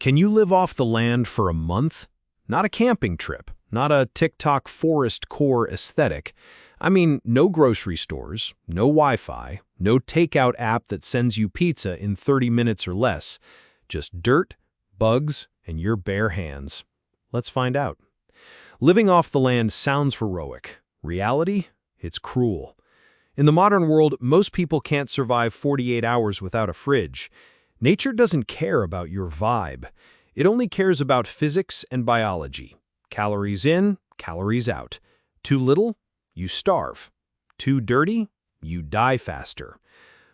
Can you live off the land for a month? Not a camping trip, not a TikTok forest core aesthetic. I mean, no grocery stores, no Wi-Fi, no takeout app that sends you pizza in 30 minutes or less. Just dirt, bugs, and your bare hands. Let's find out. Living off the land sounds heroic. Reality? It's cruel. In the modern world, most people can't survive 48 hours without a fridge. Nature doesn't care about your vibe. It only cares about physics and biology. Calories in, calories out. Too little? You starve. Too dirty? You die faster.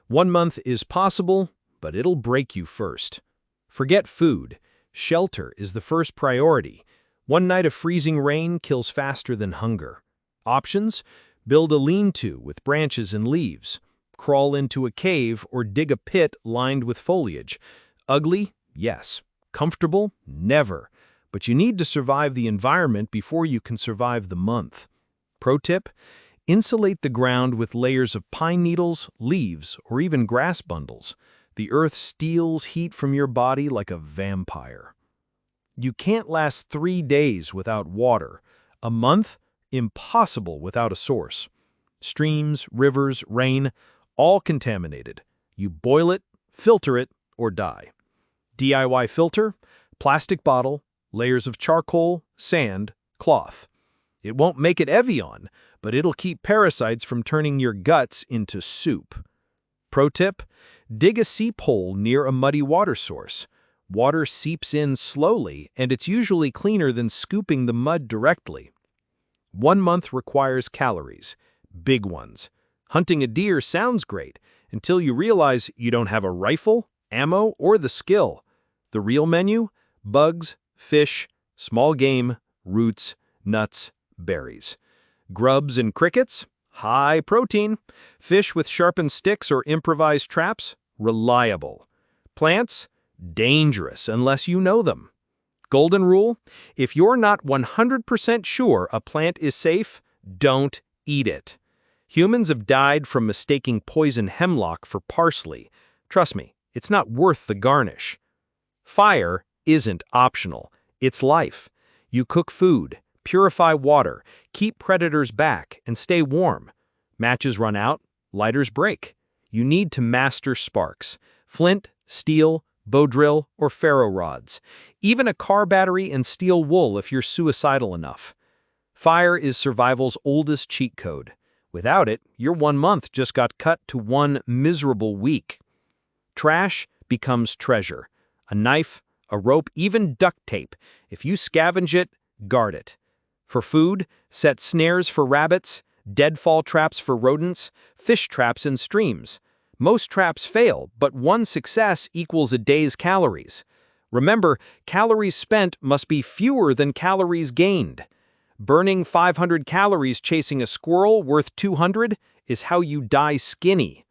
1 month is possible, but it'll break you first. Forget food. Shelter is the first priority. 1 night of freezing rain kills faster than hunger. Options? Build a lean-to with branches and leaves. Crawl into a cave or dig a pit lined with foliage. Ugly? Yes. Comfortable? Never. But you need to survive the environment before you can survive the month. Pro tip: insulate the ground with layers of pine needles, leaves, or even grass bundles. The earth steals heat from your body like a vampire. You can't last 3 days without water. A month? Impossible without a source. Streams, rivers, rain, all contaminated. You boil it, filter it, or die. DIY filter: plastic bottle, layers of charcoal, sand, cloth. It won't make it Evian, but it'll keep parasites from turning your guts into soup. Pro tip: dig a seep hole near a muddy water source. Water seeps in slowly, and it's usually cleaner than scooping the mud directly. 1 month requires calories, big ones. Hunting a deer sounds great until you realize you don't have a rifle, ammo, or the skill. The real menu? Bugs, fish, small game, roots, nuts, berries. Grubs and crickets? High protein. Fish with sharpened sticks or improvised traps? Reliable. Plants? Dangerous unless you know them. Golden rule: if you're not 100% sure a plant is safe, don't eat it. Humans have died from mistaking poison hemlock for parsley. Trust me, it's not worth the garnish. Fire isn't optional. It's life. You cook food, purify water, keep predators back, and stay warm. Matches run out, lighters break. You need to master sparks: flint, steel, bow drill, or ferro rods. Even a car battery and steel wool if you're suicidal enough. Fire is survival's oldest cheat code. Without it, your 1 month just got cut to 1 miserable week. Trash becomes treasure. A knife, a rope, even duct tape. If you scavenge it, guard it. For food, set snares for rabbits, deadfall traps for rodents, fish traps in streams. Most traps fail, but 1 success equals a day's calories. Remember, calories spent must be fewer than calories gained. Burning 500 calories chasing a squirrel worth 200 is how you die skinny.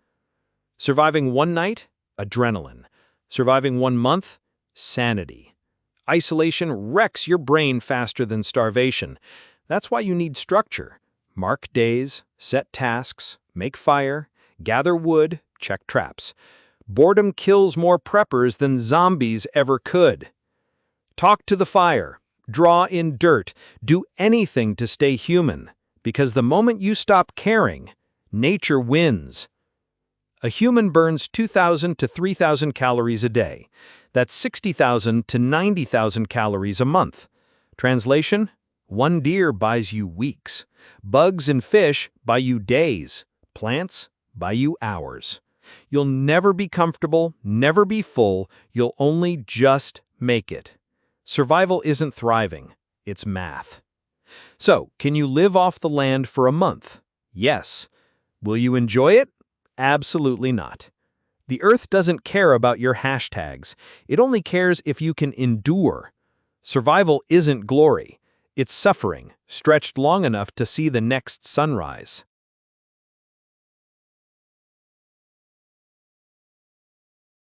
Surviving 1 night? Adrenaline. Surviving 1 month? Sanity. Isolation wrecks your brain faster than starvation. That's why you need structure. Mark days, set tasks, make fire, gather wood, check traps. Boredom kills more preppers than zombies ever could. Talk to the fire. Draw in dirt. Do anything to stay human. Because the moment you stop caring, nature wins. A human burns 2,000 to 3,000 calories a day. That's 60,000 to 90,000 calories a month. Translation: 1 deer buys you weeks. Bugs and fish buy you days. Plants buy you hours. You'll never be comfortable, never be full. You'll only just make it. Survival isn't thriving, it's math. So, can you live off the land for a month? Yes. Will you enjoy it? Absolutely not. The earth doesn't care about your hashtags. It only cares if you can endure. Survival isn't glory. It's suffering, stretched long enough to see the next sunrise.